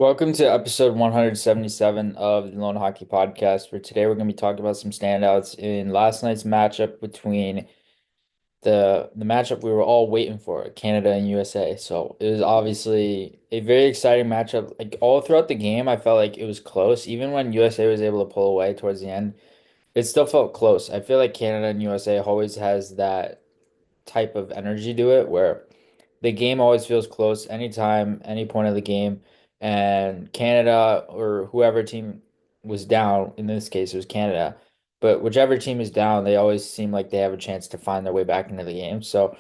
Welcome to episode 177 of the Loane Hockey Podcast. For today, we're going to be talking about some standouts in last night's matchup between the matchup we were all waiting for, Canada and USA. So it was obviously a very exciting matchup. Like all throughout the game, I felt like it was close. Even when USA was able to pull away towards the end, it still felt close. I feel like Canada and USA always has that type of energy to it where the game always feels close anytime, any point of the game. And Canada or whoever team was down, in this case, it was Canada, but whichever team is down, they always seem like they have a chance to find their way back into the game. So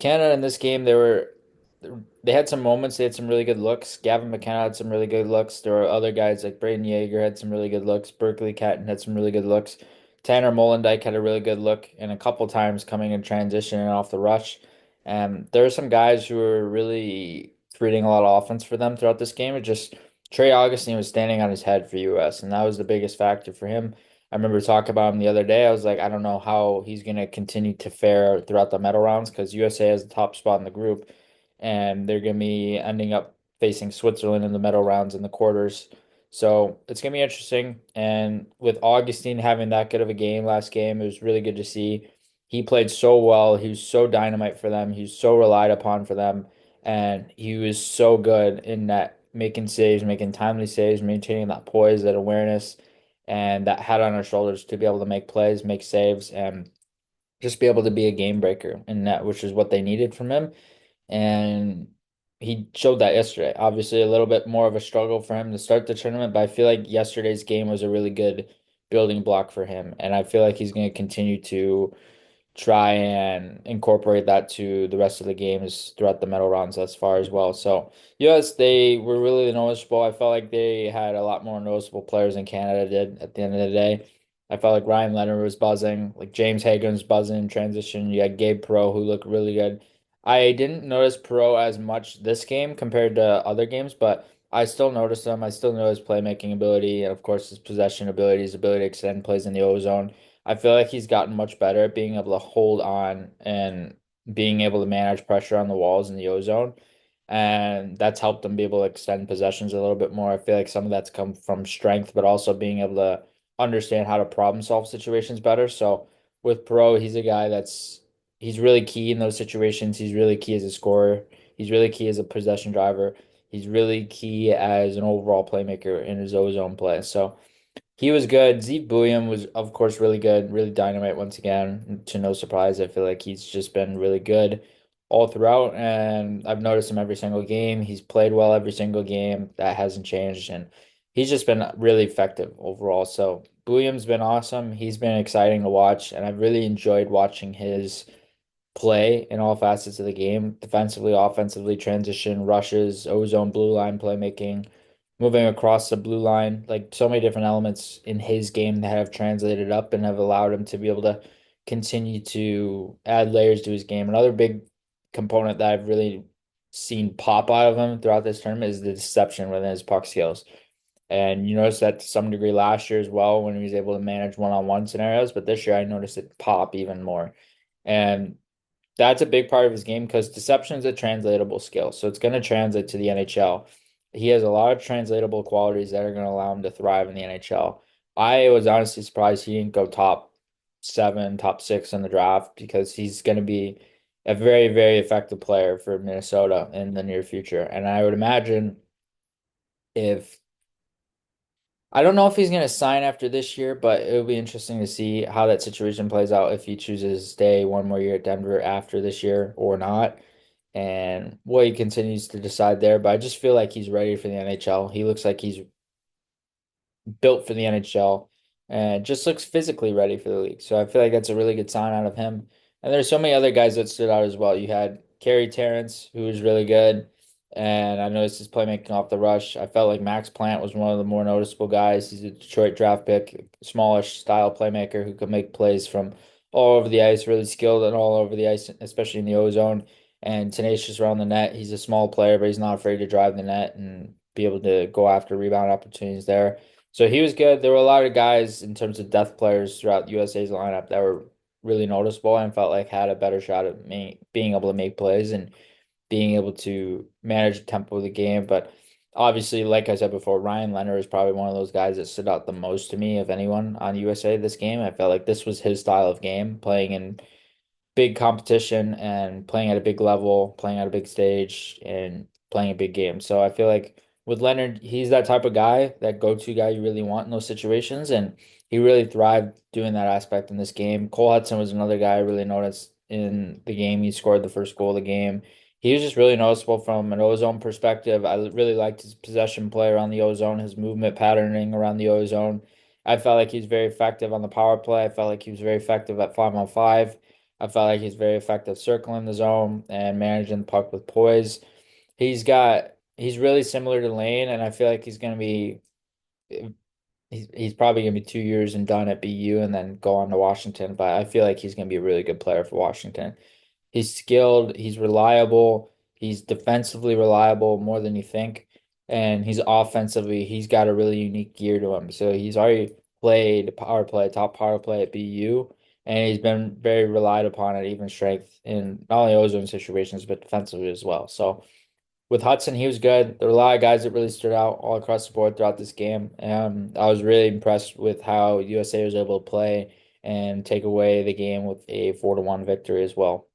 Canada in this game, they had some moments, they had some really good looks. Gavin McKenna had some really good looks. There were other guys like Braden Yeager had some really good looks. Berkeley Catton had some really good looks. Tanner Molendijk had a really good look and a couple times coming in transition and off the rush. And there are some guys who were really creating a lot of offense for them throughout this game. It just Trey Augustine was standing on his head for US, and that was the biggest factor for him. I remember talking about him the other day. I was like, I don't know how he's going to continue to fare throughout the medal rounds because USA has the top spot in the group, and they're going to be ending up facing Switzerland in the medal rounds in the quarters. So it's going to be interesting. And with Augustine having that good of a game last game, it was really good to see. He played so well. He was so dynamite for them. He was so relied upon for them. And he was so good in that making saves, making timely saves, maintaining that poise, that awareness and that head on our shoulders to be able to make plays, make saves, and just be able to be a game breaker in that, which is what they needed from him. And he showed that yesterday. Obviously, a little bit more of a struggle for him to start the tournament, but I feel like yesterday's game was a really good building block for him. And I feel like he's going to continue to try and incorporate that to the rest of the games throughout the medal rounds thus far as well. So, yes, they were really noticeable. I felt like they had a lot more noticeable players than Canada did at the end of the day. I felt like Ryan Leonard was buzzing, like James Hagan was buzzing in transition. You had Gabe Perreault who looked really good. I didn't notice Perreault as much this game compared to other games, but I still noticed him. I still know his playmaking ability and of course his possession ability, his ability to extend plays in the O zone. I feel like he's gotten much better at being able to hold on and being able to manage pressure on the walls in the ozone. And that's helped him be able to extend possessions a little bit more. I feel like some of that's come from strength, but also being able to understand how to problem solve situations better. So with Pro, he's a guy he's really key in those situations. He's really key as a scorer. He's really key as a possession driver. He's really key as an overall playmaker in his ozone play. So he was good. Zeke Bouillon was, of course, really good, really dynamite once again. To no surprise, I feel like he's just been really good all throughout, and I've noticed him every single game. He's played well every single game. That hasn't changed, and he's just been really effective overall. So Bouillon's been awesome. He's been exciting to watch, and I've really enjoyed watching his play in all facets of the game, defensively, offensively, transition, rushes, ozone, blue line playmaking, moving across the blue line, like so many different elements in his game that have translated up and have allowed him to be able to continue to add layers to his game. Another big component that I've really seen pop out of him throughout this tournament is the deception within his puck skills. And you noticed that to some degree last year as well when he was able to manage one-on-one scenarios, but this year I noticed it pop even more. And that's a big part of his game because deception is a translatable skill. So it's going to translate to the NHL. He has a lot of translatable qualities that are going to allow him to thrive in the NHL. I was honestly surprised he didn't go top seven, top six in the draft because he's going to be a very, very effective player for Minnesota in the near future. And I would imagine if I don't know if he's going to sign after this year, but it'll be interesting to see how that situation plays out if he chooses to stay one more year at Denver after this year or not, and what he continues to decide there. But I just feel like he's ready for the NHL. He looks like he's built for the NHL and just looks physically ready for the league. So I feel like that's a really good sign out of him. And there's so many other guys that stood out as well. You had Kerry Terrence, who was really good. And I noticed his playmaking off the rush. I felt like Max Plant was one of the more noticeable guys. He's a Detroit draft pick, smallish style playmaker who can make plays from all over the ice, really skilled and all over the ice, especially in the O zone, and tenacious around the net. He's a small player, but he's not afraid to drive the net and be able to go after rebound opportunities there. So he was good. There were a lot of guys in terms of depth players throughout USA's lineup that were really noticeable and felt like had a better shot at being able to make plays and being able to manage the tempo of the game. But Obviously, like I said before, Ryan Leonard is probably one of those guys that stood out the most to me of anyone on USA this game. I felt like this was his style of game, playing in big competition and playing at a big level, playing at a big stage, and playing a big game. So I feel like with Leonard, he's that type of guy, that go-to guy you really want in those situations, and he really thrived doing that aspect in this game. Cole Hudson was another guy I really noticed in the game. He scored the first goal of the game. He was just really noticeable from an ozone perspective. I really liked his possession play around the ozone, his movement patterning around the ozone. I felt like he was very effective on the power play. I felt like he was very effective at 5-on-5. I felt like he's very effective circling the zone and managing the puck with poise. He's really similar to Lane, and I feel like he's probably gonna be 2 years and done at BU and then go on to Washington. But I feel like he's gonna be a really good player for Washington. He's skilled, he's reliable, he's defensively reliable more than you think, and he's got a really unique gear to him. So he's already played power play, top power play at BU, and he's been very relied upon at even strength in not only ozone situations but defensively as well. So with Hudson, he was good. There were a lot of guys that really stood out all across the board throughout this game. I was really impressed with how USA was able to play and take away the game with a 4-1 victory as well.